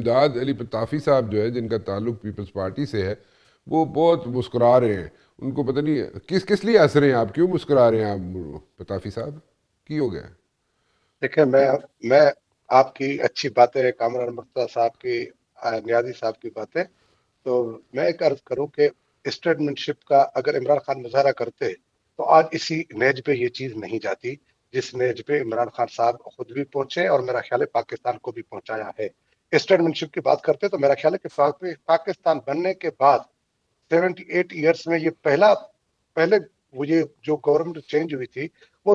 امداد علی پتافی صاحب جو ہے جن کا تعلق پیپلز پارٹی سے ہے وہ بہت مسکرا رہے ہیں. ان کو پتہ نہیں کس لیے ہنس رہے ہیں آپ, کیوں مسکرا رہے ہیں آپ پتافی صاحب, کی ہو گیا؟ دیکھیں میں آپ کی اچھی باتیں, کامران مرتضیٰ صاحب کی, نیازی صاحب کی باتیں, تو میں ایک عرض کروں کہ اسٹیٹمنٹ شپ کا اگر عمران خان مظاہرہ کرتے تو آج اسی نیج پہ یہ چیز نہیں جاتی جس نیج پہ عمران خان صاحب خود بھی پہنچے اور میرا خیال ہے پاکستان کو بھی پہنچایا ہے. اسٹیٹمنٹ شپ کی بات کرتے تو میرا خیال ہے کہ پاکستان بننے کے بعد 78 ایئرس میں یہ پہلے وہ یہ جو گورنمنٹ چینج ہوئی تھی وہ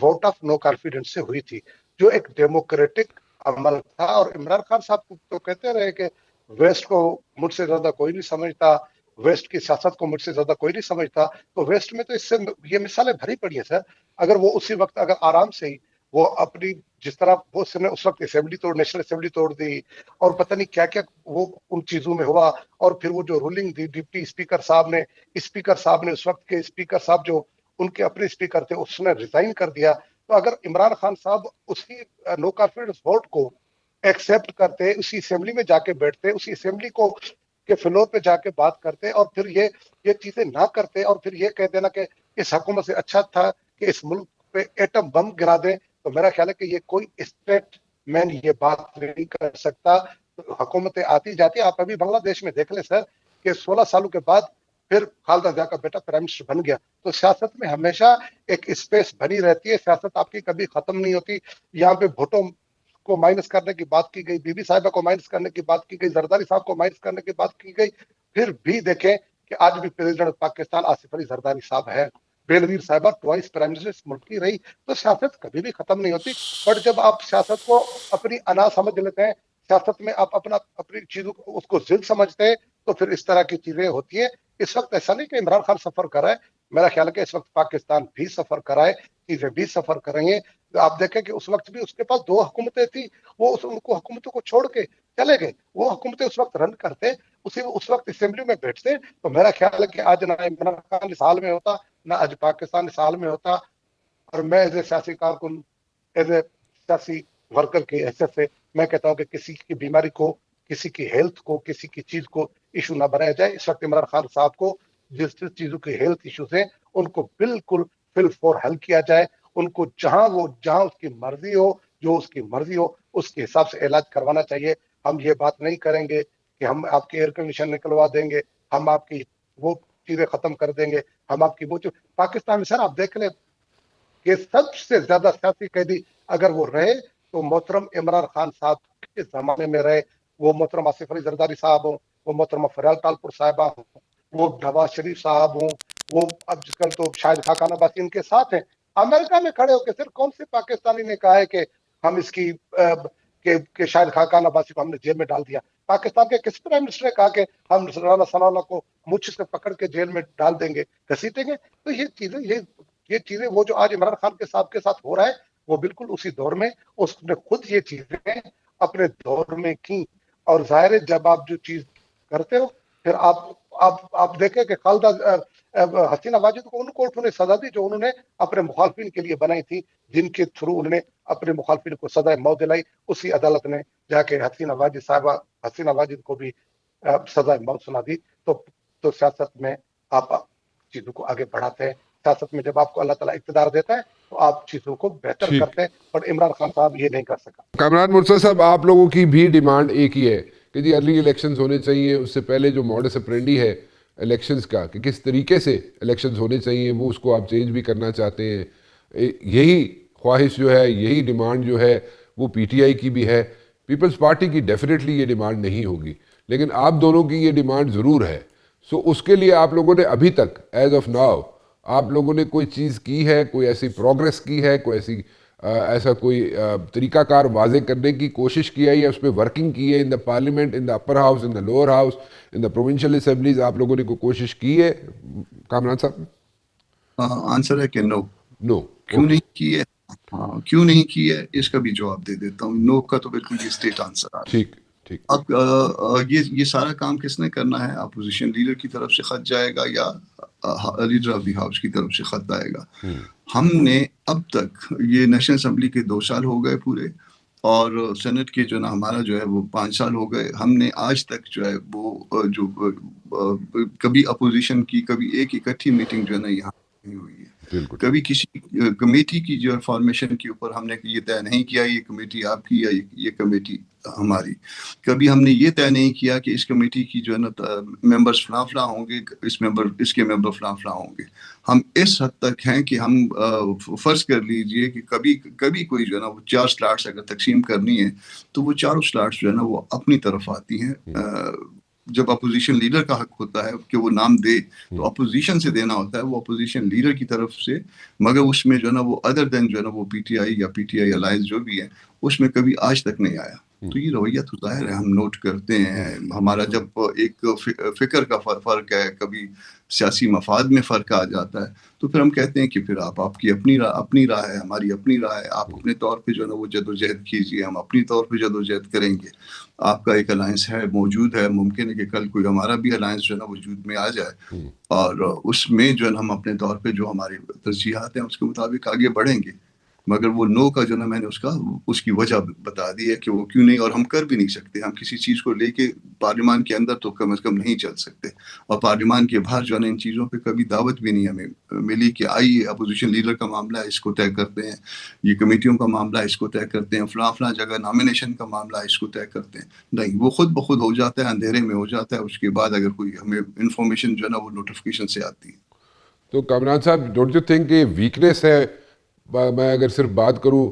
ووٹ آف نو کانفیڈنس سے ہوئی تھی, جو ایک ڈیموکریٹک عمل تھا. اور عمران خان صاحب تو کہتے رہے کہ ویسٹ کو مجھ سے زیادہ کوئی نہیں سمجھتا, ویسٹ کی سیاست کو مجھ سے زیادہ کوئی نہیں سمجھتا. تو ویسٹ میں تو اس سے یہ مثالیں بھری پڑی ہیں سر. اگر وہ اسی وقت اگر آرام سے ہی وہ اپنی جس طرح وہ اس وقت اسمبلی نیشنل اسمبلی توڑ دی اور پتہ نہیں کیا کیا وہ ان چیزوں میں ہوا, اور پھر وہ جو رولنگ دی ڈپٹی اسپیکر صاحب نے اس وقت کے اسپیکر صاحب جو ان کے اپنے اسپیکر تھے اس نے ریزائن کر دیا. تو اگر عمران خان صاحب اسی نو کانفیڈنس ووٹ کو ایکسیپٹ کرتے, اسی اسمبلی میں جا کے بیٹھتے, اسی اسمبلی کو کے فلور پہ جا کے بات کرتے اور پھر یہ چیزیں نہ کرتے اور پھر یہ کہہ دینا کہ اس حکومت سے اچھا تھا کہ اس ملک پہ ایٹم بم گرا دیں, تو میرا خیال ہے کہ یہ کوئی اسٹیٹ مین یہ بات نہیں کر سکتا. حکومتیں آتی جاتی, آپ ابھی بنگلہ دیش میں دیکھ لیں سر کہ 16 سالوں کے بعد پھر خالدہ ضیاء کا بیٹا پرائم منسٹر بن گیا. تو سیاست میں ہمیشہ ایک اسپیس بنی رہتی ہے, سیاست آپ کی کبھی ختم نہیں ہوتی. یہاں پہ بھٹو کو مائنس کرنے کی بات کی گئی, بی بی صاحبہ کو مائنس کرنے کی بات کی گئی, زرداری صاحب کو مائنس کرنے کی بات کی گئی, پھر بھی دیکھیں کہ آج بھی پریزیڈنٹ پاکستان آصف علی زرداری صاحب ہے, بینظیر صاحبہ ٹوائس پرائم منسٹر اس ملک کی رہی. تو سیاست کبھی بھی ختم نہیں ہوتی. بٹ جب آپ سیاست کو اپنی انا سمجھ لیتے ہیں, سیاست میں آپ اپنی چیزوں کو اس کو ضد سمجھتے ہیں, تو پھر اس طرح کی چیزیں ہوتی ہیں. اس وقت ایسا نہیں کہ عمران خان سفر کر رہا ہے, میرا خیال ہے کہ اس وقت پاکستان بھی سفر کر رہا ہے, چیزیں بھی سفر کر رہی ہیں. آپ دیکھیں کہ اس وقت بھی اس کے پاس 2 حکومتیں تھیں, وہ ان کو حکومتوں کو چھوڑ کے چلے گئے. وہ حکومتیں اس وقت رن کرتے, اس وقت اسمبلی میں بیٹھتے. تو میرا خیال ہے کہ آج نہ عمران خان اس حال میں ہوتا, نہ آج پاکستان اس حال میں ہوتا. اور میں ایز اے سیاسی کارکن, ایز اے سیاسی ورکر کی حیثیت سے میں کہتا ہوں کہ کسی کی بیماری کو, کسی کی ہیلتھ کو, کسی کی چیز کو ایشو نہ بنایا جائے. اس وقت عمران خان صاحب کو جس چیزوں کی ہیلتھ ایشوز ہیں ان کو بالکل فل فور حل کیا جائے. ان کو جہاں اس کی مرضی ہو, جو اس کی مرضی ہو اس کے حساب سے علاج کروانا چاہیے. ہم یہ بات نہیں کریں گے کہ ہم آپ کے ایئر کنڈیشن نکلوا دیں گے, ہم آپ کی وہ چیزیں ختم کر دیں گے, ہم آپ کی وہ پاکستان میں سر آپ دیکھ لیں کہ سب سے زیادہ سیاسی قیدی اگر وہ رہے تو محترم عمران خان صاحب کے زمانے میں رہے. وہ محترم آصف علی زرداری صاحب ہوں, وہ محترمہ فریال تالپور صاحبہ ہوں, وہ نواز شریف صاحب ہوں, وہ اب جس کل تو شاہد خاقان عباسی ان کے ساتھ ہیں. امریکہ میں کھڑے ہو کے صرف کون سے پاکستانی نے کہا ہے کہ ہم اس کی کہ شاہد خاقان عباسی کو ہم نے جیل میں ڈال دیا؟ پاکستان کے کس پرائم منسٹر نے کہا کہ ہم رانا ثناء اللہ کو مجھ سے پکڑ کے جیل میں ڈال دیں گے, گھسیٹیں گے؟ تو یہ چیزیں وہ جو آج عمران خان کے صاحب کے ساتھ ہو رہا ہے وہ بالکل اسی دور میں اس نے خود یہ چیزیں اپنے دور میں کی. اور ظاہر ہے جب آپ جو چیز کرتے ہو پھر آپ دیکھیں کہ خالدہ حسینہ واجد کو ان کورٹوں نے سزا دی جو انہوں نے اپنے مخالفین کے لیے بنائی تھی, جن کے تھرو انہوں نے اپنے مخالفین کو سزائے موت دلائی. اسی عدالت نے جا کے حسینہ واجد کو بھی سزائے موت سنا دی. تو سیاست میں آپ چیزوں کو آگے بڑھاتے ہیں. سیاست میں جب آپ کو اللہ تعالیٰ اقتدار دیتا ہے تو آپ چیزوں کو بہتر ٹھیک. کرتے ہیں, اور عمران خان صاحب یہ نہیں کر سکا. کامران مرتضیٰ صاحب, آپ لوگوں کی بھی ڈیمانڈ ایک ہی ہے کہ جی ارلی الیکشنز ہونے چاہیے, اس سے پہلے جو موڈس اپرینڈی ہے الیکشنز کا کہ کس طریقے سے الیکشنز ہونے چاہیے وہ اس کو آپ چینج بھی کرنا چاہتے ہیں. یہی خواہش جو ہے, یہی ڈیمانڈ جو ہے وہ پی ٹی آئی کی بھی ہے. پیپلز پارٹی کی ڈیفینیٹلی یہ ڈیمانڈ نہیں ہوگی, لیکن آپ دونوں کی یہ ڈیمانڈ ضرور ہے. سو اس کے لیے آپ لوگوں نے ابھی تک ایز آف ناؤ آپ لوگوں نے کوئی چیز کی ہے, کوئی ایسی پروگریس کی ہے, کوئی ایسا کوئی طریقہ کار واضح کرنے کی کوشش کی ہے یا اس پہ ورکنگ کی ہے in the parliament, in the upper house, in the lower house, in the provincial assemblies? آپ لوگوں نے کوئی کوشش کی ہے کامران صاحب؟ آنسر ہے کہ نو. نو. کیوں نہیں کی ہے؟ ہاں, کیوں نہیں کی ہے اس کا بھی جواب دے دیتا ہوں. نو کا تو بالکل یہ اسٹیٹ آنسر آ رہا ہے. ٹھیک ٹھیک. اب یہ سارا کام کس نے کرنا ہے؟ اپوزیشن لیڈر کی طرف سے خط جائے گا یا لیڈر آف دی ہاؤس کی طرف سے خط آئے گا؟ ہم نے اب تک یہ نیشنل اسمبلی کے 2 سال ہو گئے پورے, اور سینٹ کے جو ہے نا ہمارا جو ہے وہ 5 سال ہو گئے. ہم نے آج تک جو ہے وہ جو کبھی اپوزیشن کی کبھی ایک اکٹھی میٹنگ جو ہے نا یہاں نہیں ہوئی ہے. بالکل کبھی کسی کمیٹی کی جو ہے فارمیشن کے اوپر ہم نے یہ طے نہیں کیا یہ کمیٹی آپ کی یا یہ کمیٹی ہماری. کبھی ہم نے یہ طے نہیں کیا کہ اس کمیٹی کی جو ہے نا ممبرز فلاں فلاں ہوں گے, اس کے ممبر فلاں فلاں ہوں گے. ہم اس حد تک ہیں کہ ہم فرض کر لیجئے کہ کبھی کوئی جو ہے نا وہ 4 سلاٹس اگر تقسیم کرنی ہے تو وہ چاروں سلاٹس جو ہے نا وہ اپنی طرف آتی ہیں. جب اپوزیشن لیڈر کا حق ہوتا ہے کہ وہ نام دے تو اپوزیشن سے دینا ہوتا ہے, وہ اپوزیشن لیڈر کی طرف سے. مگر اس میں جو ہے نا وہ ادر دین جو ہے نا وہ پی ٹی آئی یا پی ٹی آئی الائنس جو بھی ہے اس میں کبھی آج تک نہیں آیا. تو یہ رویہ تو ظاہر ہے ہم نوٹ کرتے ہیں. ہمارا جب ایک فکر کا فرق ہے, کبھی سیاسی مفاد میں فرق آ جاتا ہے تو پھر ہم کہتے ہیں کہ پھر آپ کی اپنی راہ ہے, ہماری اپنی راہ ہے. آپ اپنے طور پہ جو ہے نا وہ جدوجہد کیجیے, ہم اپنی طور پہ جدوجہد کریں گے. آپ کا ایک الائنس ہے موجود ہے, ممکن ہے کہ کل کوئی ہمارا بھی الائنس جو ہے نا وجود میں آ جائے اور اس میں جو ہے نا ہم اپنے طور پہ جو ہماری ترجیحات ہیں اس کے مطابق آگے بڑھیں گے. مگر وہ نو کا جو نا میں نے اس کی وجہ بتا دی ہے کہ وہ کیوں نہیں, اور ہم کر بھی نہیں سکتے. ہم کسی چیز کو لے کے پارلیمان کے اندر تو کم از کم نہیں چل سکتے, اور پارلیمان کے باہر جو ہے نا ان چیزوں پہ کبھی دعوت بھی نہیں ہمیں ملی کہ آئیے اپوزیشن لیڈر کا معاملہ ہے اس کو طے کرتے ہیں, یہ کمیٹیوں کا معاملہ ہے اس کو طے کرتے ہیں, فلاں فلاں جگہ نامینیشن کا معاملہ ہے اس کو طے کرتے ہیں. نہیں, وہ خود بخود ہو جاتا ہے, اندھیرے میں ہو جاتا ہے. اس کے بعد اگر کوئی ہمیں انفارمیشن جو ہے نا وہ نوٹیفیکیشن سے آتی ہے. تو کامران صاحب, ڈونٹ یو تھنک کہ ویکنیس ہے, میں اگر صرف بات کروں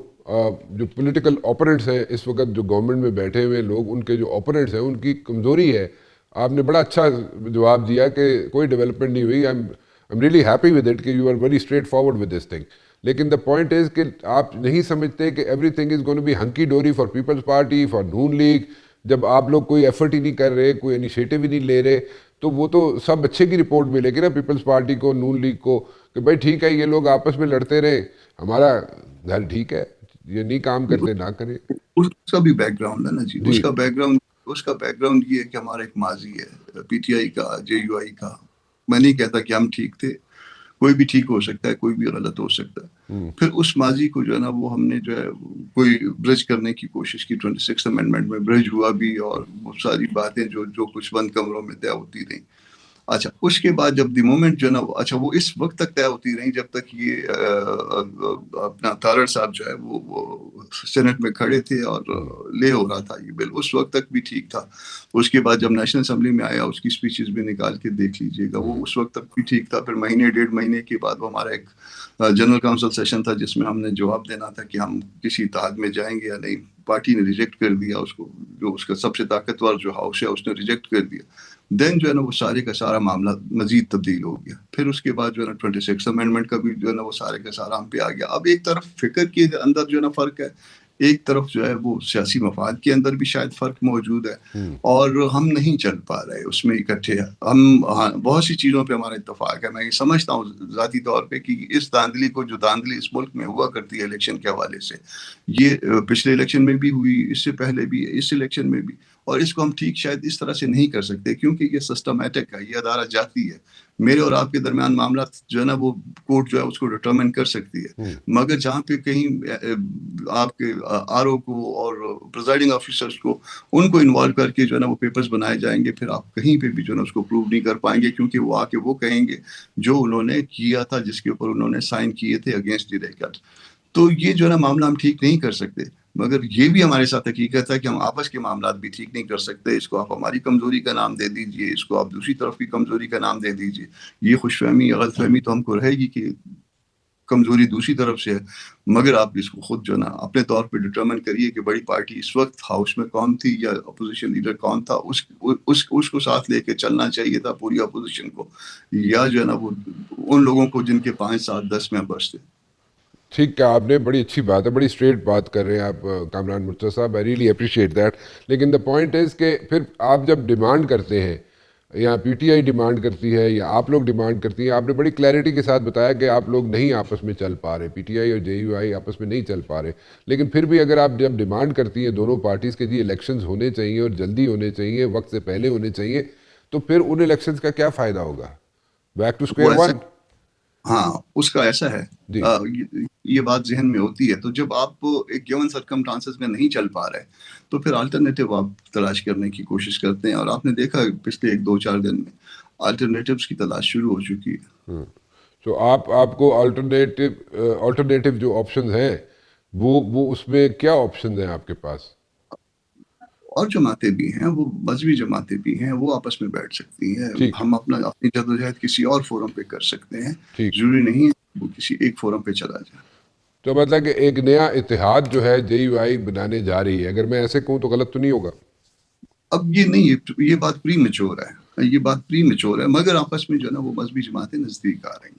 جو پولیٹیکل اوپوننٹس ہیں اس وقت جو گورنمنٹ میں بیٹھے ہوئے لوگ, ان کے جو اوپوننٹس ہیں ان کی کمزوری ہے. آپ نے بڑا اچھا جواب دیا کہ کوئی ڈیولپمنٹ نہیں ہوئی. I'm really happy with it کہ you are very straightforward with this thing. لیکن the point is کہ آپ نہیں سمجھتے کہ everything is going to be hunky dory for People's Party, for Noon League. جب آپ لوگ کوئی ایفرٹ ہی نہیں کر رہے, کوئی انیشیٹو ہی نہیں لے رہے, تو وہ تو سب اچھے کی رپورٹ ملے گی نا پیپلز پارٹی کو, نون لیگ کو, کہ بھائی ٹھیک ہے یہ لوگ آپس میں لڑتے رہے, ہمارا گھر ٹھیک ہے, یہ نہیں کام کرتے نہ کریں. اس کا بھی بیک گراؤنڈ ہے نا جی. اس کا بیک گراؤنڈ یہ ہے کہ ہمارا ایک ماضی ہے پی ٹی آئی کا, جے یو آئی کا. میں نہیں کہتا کہ ہم ٹھیک تھے, کوئی بھی ٹھیک ہو سکتا ہے, کوئی بھی غلط ہو سکتا ہے. پھر اس ماضی کو جو ہے نا وہ ہم نے جو ہے کوئی برج کرنے کی کوشش کی. 26 امینڈمنٹ میں برج ہوا بھی, اور وہ ساری باتیں جو کچھ بند کمروں میں طے ہوتی رہیں. اچھا, اس کے بعد جب دی مومنٹ جو ہے نا اچھا وہ اس وقت تک طے ہوتی رہی جب تک یہ اپنا تارڑ صاحب جو ہے وہ سینٹ میں کھڑے تھے اور لے ہو رہا تھا یہ بل, اس وقت تک بھی ٹھیک تھا. اس کے بعد جب نیشنل اسمبلی میں آیا اس کی اسپیچز بھی نکال کے دیکھ لیجئے گا, وہ اس وقت تک بھی ٹھیک تھا. پھر مہینے 1.5 مہینے کے بعد وہ ہمارا ایک جنرل کاؤنسل سیشن تھا جس میں ہم نے جواب دینا تھا کہ ہم کسی اتحاد میں جائیں گے یا نہیں. پارٹی نے ریجیکٹ کر دیا اس کو, جو اس کا سب سے طاقتور جو ہاؤس ہے اس نے ریجیکٹ کر دیا. دین جو ہے نا وہ سارے کا سارا معاملہ مزید تبدیل ہو گیا. پھر اس کے بعد جو ہے نا 26 امینڈمنٹ کا بھی جو ہے نا وہ سارے کا سارا ہم پہ آ گیا. اب ایک طرف فکر کے اندر جو ہے نا فرق ہے, ایک طرف جو ہے وہ سیاسی مفاد کے اندر بھی شاید فرق موجود ہے, اور ہم نہیں چل پا رہے اس میں اکٹھے. ہم بہت سی چیزوں پہ ہمارا اتفاق ہے. میں یہ سمجھتا ہوں ذاتی طور پہ کہ اس داندلی کو, جو داندلی اس ملک میں ہوا کرتی ہے الیکشن کے حوالے سے, یہ پچھلے الیکشن میں بھی ہوئی, اس سے پہلے بھی, اس الیکشن میں بھی, اور اس کو ہم ٹھیک شاید اس طرح سے نہیں کر سکتے کیونکہ یہ سسٹمیٹک ہے, یہ ادارہ جاتی ہے. میرے اور آپ کے درمیان معاملات جو ہے نا وہ کورٹ جو ہے اس کو ڈٹرمن کر سکتی ہے. مگر جہاں پہ کہیں آپ کے آر او کو اور پریزائڈنگ آفیسرس کو, ان کو انوالو کر کے جو ہے نا وہ پیپرز بنائے جائیں گے, پھر آپ کہیں پہ بھی جو ہے نا اس کو پروو نہیں کر پائیں گے, کیونکہ وہ آ کے وہ کہیں گے جو انہوں نے کیا تھا, جس کے اوپر انہوں نے سائن کیے تھے اگینسٹ دی ریکارڈ. تو یہ جو ہے نا معاملہ ہم ٹھیک نہیں کر سکتے. مگر یہ بھی ہمارے ساتھ حقیقت ہے کہ ہم آپس کے معاملات بھی ٹھیک نہیں کر سکتے. اس کو آپ ہماری کمزوری کا نام دے دیجئے, اس کو آپ دوسری طرف کی کمزوری کا نام دے دیجئے. یہ خوش فہمی یا غلط فہمی تو ہم کو رہے گی کہ کمزوری دوسری طرف سے ہے. مگر آپ اس کو خود جو ہے نا اپنے طور پہ ڈٹرمن کریے کہ بڑی پارٹی اس وقت ہاؤس میں کون تھی یا اپوزیشن لیڈر کون تھا, اس کو ساتھ لے کے چلنا چاہیے تھا پوری اپوزیشن کو, یا جو ہے نا وہ ان لوگوں کو جن کے 5, 7, 10 ممبرس تھے. ٹھیک ہے, آپ نے بڑی اچھی بات ہے, بڑی اسٹریٹ بات کر رہے ہیں آپ کامران مرتضیٰ صاحب, آئی ریئلی اپریشیٹ دیٹ. لیکن دا پوائنٹ از کہ پھر آپ جب ڈیمانڈ کرتے ہیں, یا پی ٹی آئی ڈیمانڈ کرتی ہے یا آپ لوگ ڈیمانڈ کرتی ہیں, آپ نے بڑی کلیئرٹی کے ساتھ بتایا کہ آپ لوگ نہیں آپس میں چل پا رہے, پی ٹی آئی اور جے یو آئی آپس میں نہیں چل پا رہے. لیکن پھر بھی اگر آپ جب ڈیمانڈ کرتی ہیں دونوں پارٹیز کے جی الیکشنز ہونے چاہیے اور جلدی ہونے چاہیے, وقت سے پہلے ہونے چاہیے, تو پھر ان الیکشنز کا کیا فائدہ ہوگا؟ Back two square one. ہاں اس کا ایسا ہے جی یہ بات ذہن میں ہوتی ہے، تو جب آپ ایک گیون سرکمسٹانسز میں نہیں چل پا رہے تو پھر آلٹرنیٹیو آپ تلاش کرنے کی کوشش کرتے ہیں، اور آپ نے دیکھا پچھلے 1-2-4 دن میں آلٹرنیٹیوز کی تلاش شروع ہو چکی ہے۔ تو آپ کو آلٹرنیٹیو جو آپشنز ہیں وہ اس میں کیا آپشنز ہیں آپ کے پاس؟ اور جماعتیں بھی ہیں، وہ مذہبی جماعتیں بھی ہیں، وہ آپس میں بیٹھ سکتی ہیں، ٹھیک ہم اپنی جدوجہد کسی اور فورم پہ کر سکتے ہیں، ٹھیک ضروری نہیں ہے وہ کسی ایک فورم پہ چلا جائے۔ تو مطلب کہ ایک نیا اتحاد جو ہے جے یو آئی بنانے جا رہی ہے، اگر میں ایسے کہوں تو غلط تو نہیں ہوگا؟ اب یہ نہیں، یہ بات پری میچور ہے، یہ بات پری میچور ہے، مگر آپس میں جو ہے نا وہ مذہبی جماعتیں نزدیک آ رہی ہیں۔